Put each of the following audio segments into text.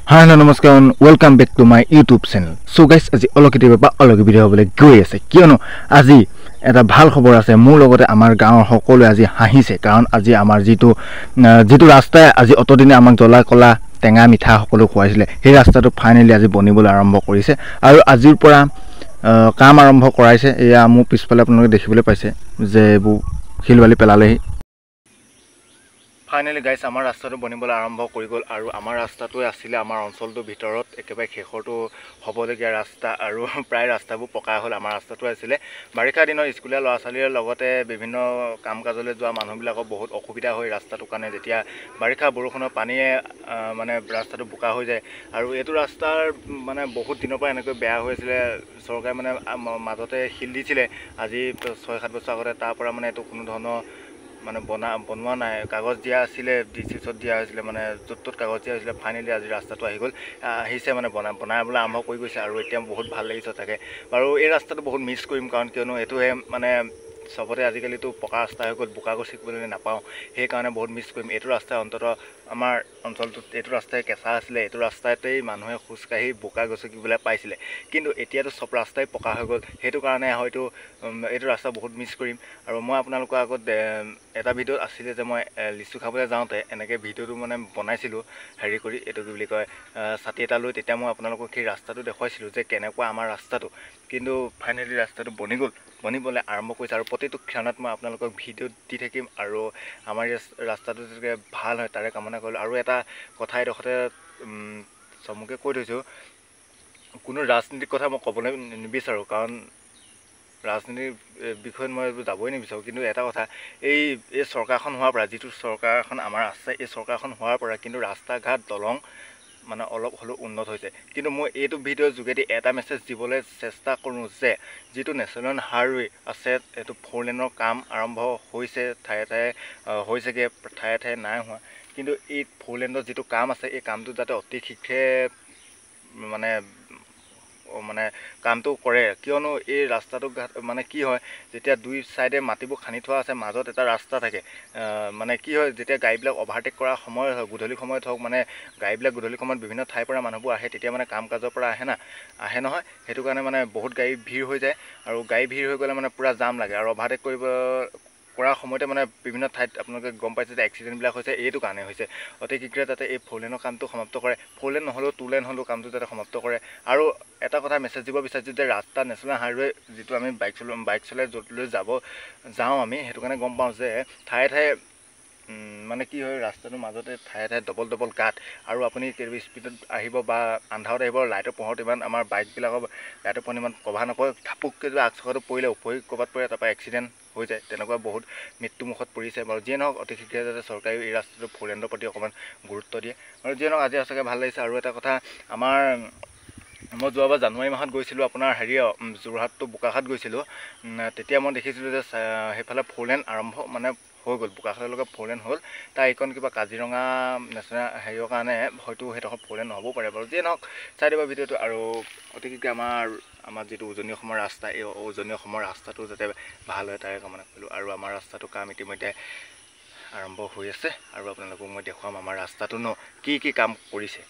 Hi, hello, namaskar and welcome back to my YouTube channel. So guys, আজি অলকিতে বা অলকি video হ'বলৈ গৈ আছে কিয়নো আজি এটা ভাল খবৰ আছে মোৰ লগতে আমাৰ গাঁৱৰ সকলো আজি হাঁহিছে কাৰণ আজি আমাৰ যিটো ৰাস্তাই আজি অতদিনে আমাক জ্বলা কলা টেঙা মিঠা সকলো খুৱাইছিলে সেই ৰাস্তাটো ফাইনালি আজি বনিবলৈ আৰম্ভ কৰিছে আৰু আজিৰ পৰা কাম আৰম্ভ কৰাইছে এয়া মোৰ পিছফালে আপোনালোকে দেখিবলৈ পাইছে যে এইবোৰ শিলবালি পেলালেহি ফাইনালি গাইছ আমাৰ ৰাস্তাটো বনিবলৈ আৰম্ভ কৰি গ'ল আৰু আমাৰ ৰাস্তাটোৱে আছিলে আমাৰ অঞ্চলটোৰ ভিতৰত একেবাৰে শেষৰটো হ'বলগীয়া ৰাস্তা আৰু প্ৰায় ৰাস্তাবোৰ পকা হ'ল আমাৰ ৰাস্তাটো আছিলে বাৰিষা দিনৰ স্কুলীয়া ল'ৰা ছোৱালীৰ লগতে বিভিন্ন কাম কাজলৈ যোৱা মানুহবিলাকৰ বহুত অসুবিধা হয় ৰাস্তাটোৰ কাৰণে যেতিয়া বাৰিষা বৰষুণৰ পানীয়ে মানে ৰাস্তাটো বোকা হৈ যায় আৰু এইটো ৰাস্তাৰ মানে বহুত দিনৰ পৰা এনেকৈ বেয়া হৈ আছিলে চৰকাৰে মানে মাজতে শিল দিছিলে আজি 6-7 বছৰ আগতে তাৰ পৰা মানে এইটো কোনো ধৰণৰ মানে বনোৱা নাই কাগজ দিয়া আছিলে ডিচিছত দিয়া হৈছিলে মানে য'ত কাগজ দিয়া হৈছিলে ফাইনেলি আজি ৰাস্তাটো আহিছে মানে বনাবলৈ আৰম্ভ কৰি গৈছে আৰু এতিয়া বহুত ভাল লাগিছে তাকে বাৰু এই ৰাস্তাটো বহুত মিছ কৰিম কাৰণ কিয়নো এইটোহে মানে চবতে আজিকালিতো পকা ৰাস্তা হৈ গ'ল বোকা গছিবলৈ নাপাওঁ সেইকাৰণে বহুত মিছ কৰিম এইটো ৰাস্তাই অন্ততঃ আমাৰ অঞ্চলটোত এইটো ৰাস্তাই কেঁচা আছিলে এইটো ৰাস্তাতেই মানুহে খোজকাঢ়ি বোকা গছকিবলৈ পাইছিলে কিন্তু এতিয়াতো চব ৰাস্তাই পকা হৈ গ'ল সেইটো কাৰণে হয়তো এইটো ৰাস্তা বহুত মিছ কৰিম আৰু মই আপোনালোকৰ আগত এটা ভিডিঅ'ত আছিলে যে মই লিচু খাবলৈ যাওঁতে এনেকৈ ভিডিঅ'টো মানে বনাইছিলোঁ হেৰি কৰি এইটো কি বুলি কয় ছাতি এটা লৈ তেতিয়া মই আপোনালোকক সেই ৰাস্তাটো দেখুৱাইছিলোঁ যে কেনেকুৱা আমাৰ ৰাস্তাটো কিন্তু ফাইনেলি ৰাস্তাটো বনিবলৈ আৰম্ভ কৰিছে আৰু প্ৰতিটো ক্ষণত মই আপোনালোকক ভিডিঅ' দি থাকিম আৰু আমাৰ ৰাস্তাটো যাতে ভাল হয় তাৰে কামনা কৰিলোঁ আৰু এটা কথা এডোখৰতে চমুকৈ কৈ থৈছোঁ কোনো ৰাজনীতিক কথা মই ক'বলৈ নিবিচাৰোঁ কাৰণ ৰাজনীতিৰ বিষয়ত মই যাবই নিবিচাৰোঁ কিন্তু এটা কথা এই চৰকাৰখন হোৱাৰ পৰা যিটো চৰকাৰখন আমাৰ আছে এই চৰকাৰখন হোৱাৰ পৰা কিন্তু ৰাস্তা ঘাট দলং মানে অলপ হ'লেও উন্নত হৈছে কিন্তু মই এইটো ভিডিঅ'ৰ যোগেদি এটা মেছেজ দিবলৈ চেষ্টা কৰোঁ যে যিটো নেশ্যনেল হাইৱে আছে এইটো 4 লেনৰ কাম আৰম্ভ হৈছে ঠায়ে ঠায়ে হৈছেগৈ ঠায়ে ঠায়ে নাই হোৱা কিন্তু এই 4 লেনৰ যিটো কাম আছে এই কামটো যাতে অতি শীঘ্ৰে মানে কামটো কৰে কিয়নো এই ৰাস্তাটো মানে কি হয় যেতিয়া দুই চাইডে মাটিবোৰ খান্দি থোৱা আছে মাজত এটা ৰাস্তা থাকে মানে কি হয় যেতিয়া গাড়ীবিলাক অভাৰটেক কৰা সময় হয় গধূলি সময়ত হওক মানে গাড়ীবিলাক গধূলি সময়ত বিভিন্ন ঠাইৰ পৰা মানুহবোৰ আহে তেতিয়া মানে কাম কাজৰ পৰা আহে নহয় সেইটো কাৰণে মানে বহুত গাড়ী ভিৰ হৈ যায় আৰু গাড়ী ভিৰ হৈ গ'লে মানে পূৰা জাম লাগে আৰু অভাৰটেক কৰাৰ সময়তে মানে বিভিন্ন ঠাইত আপোনালোকে গম পাইছে যে এক্সিডেণ্টবিলাক হৈছে এইটো কাৰণে হৈছে অতি শীঘ্ৰে যাতে এই 4 লেনৰ কামটো সমাপ্ত কৰে 4 লেন নহ'লেও 2 লেন হ'লেও কামটো যাতে সমাপ্ত কৰে আৰু এটা কথা মেছেজ দিব বিচাৰিছোঁ যে ৰাস্তা নেশ্যনেল হাইৱে যিটো আমি বাইক চলাই য'তলৈ যাওঁ আমি সেইটো কাৰণে গম পাওঁ যে ঠায়ে ঠায়ে মানে কি হয় ৰাস্তাটোৰ মাজতে ঠায়ে ঠায়ে ডবল গাঁত আৰু আপুনি স্পীডত আহিব বা আন্ধাৰত আহিব লাইটৰ পোহৰত ইমান আমাৰ বাইকবিলাকৰ লাইটৰ পোহৰত ইমান কভাৰ নকৰে ঠাপুককৈ যদি আগচকাটো পৰিলে উপৰি ক'ৰবাত পৰে তাৰপৰা এক্সিডেণ্ট হৈ যায় তেনেকুৱা বহুত মৃত্যুমুখত পৰিছে বাৰু যিয়ে নহওক অতি শীঘ্ৰে যাতে চৰকাৰে এই ৰাস্তাটো 4 লেনৰ প্ৰতি অকণমান গুৰুত্ব দিয়ে আৰু যিয়ে নহওক আজি সঁচাকৈ ভাল লাগিছে আৰু এটা কথা মই যোৱাবাৰ জানুৱাৰী মাহত গৈছিলোঁ আপোনাৰ যোৰহাট টু বোকাখাট গৈছিলোঁ তেতিয়া মই দেখিছিলোঁ যে সেইফালে 4 লেন আৰম্ভ মানে হৈ গ'ল বোকাখাটলৈকে 4 লেন হ'ল তাৰ এইখন কিবা কাজিৰঙা নেশ্যনেল হেৰিয়ৰ কাৰণে হয়তো সেইডোখৰ 4 লেন নহ'বও পাৰে বাৰু যিয়ে নহওক চাই দিব ভিডিঅ'টো আৰু অতি শীঘ্ৰে আমাৰ যিটো উজনি অসমৰ ৰাস্তা এই উজনি অসমৰ ৰাস্তাটো যাতে ভাল হয় তাৰে কামনা কৰিলোঁ আৰু আমাৰ ৰাস্তাটো কাম ইতিমধ্যে আৰম্ভ হৈ আছে আৰু আপোনালোকক মই দেখুৱাম আমাৰ ৰাস্তাটোনো কি কাম কৰিছে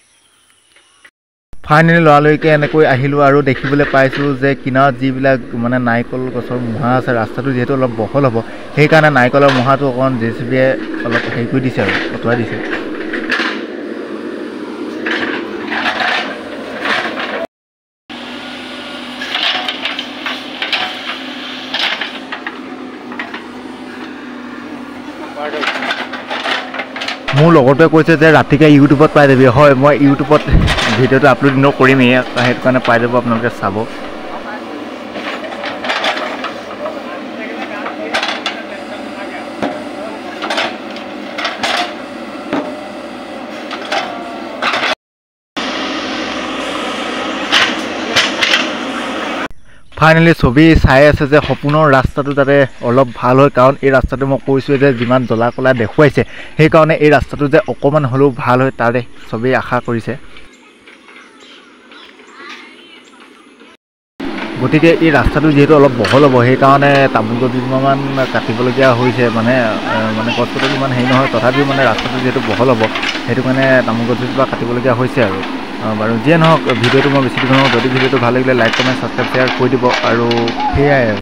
ফাইনেলি লৰালৰিকৈ এনেকৈ আহিলোঁ আৰু দেখিবলৈ পাইছোঁ যে কিনাৰত যিবিলাক মানে নাৰিকল গছৰ মুঢ়া আছে ৰাস্তাটো যিহেতু অলপ বহল হ'ব সেইকাৰণে নাৰিকলৰ মুঢ়াটো অকণ JCBয়ে অলপ হেৰি কৰি দিছে আৰু আঁতৰাই দিছে মোৰ লগৰটোৱে কৈছে যে ৰাতিকে ইউটিউবত পাই যাবি হয় মই ইউটিউবত ভিডিঅ'টো আপলোড কৰিমেই সেইটো কাৰণে পাই যাব আপোনালোকে চাব ফাইনেলি ছবি চাই আছে যে সপোনৰ ৰাস্তাটো যাতে অলপ ভাল হয় কাৰণ এই ৰাস্তাটো মই কৈছোঁ যে যিমান জ্বলা কলা দেখুৱাইছে সেইকাৰণে এই ৰাস্তাটো যে অকণমান হ'লেও ভাল হয় তাৰে ছবি আশা কৰিছে গতিকে এই ৰাস্তাটো যিহেতু অলপ বহল হ'ব সেইকাৰণে তামোল গছ দুজোপামান কাটিবলগীয়া হৈছে মানে গছ কটাটো ইমান হেৰি নহয় তথাপিও মানে ৰাস্তাটো যিহেতু বহল হ'ব সেইটো কাৰণে তামোল গছ দুজোপা কাটিবলগীয়া হৈছে আৰু বাৰু যিয়ে নহওক ভিডিঅ'টো মই বেছি দিব নোৱাৰোঁ। যদি ভিডিঅ'টো ভাল লাগিলে লাইক কমেণ্ট ছাবস্ক্ৰাইব শ্বেয়াৰ কৰি দিব আৰু সেয়াই আৰু।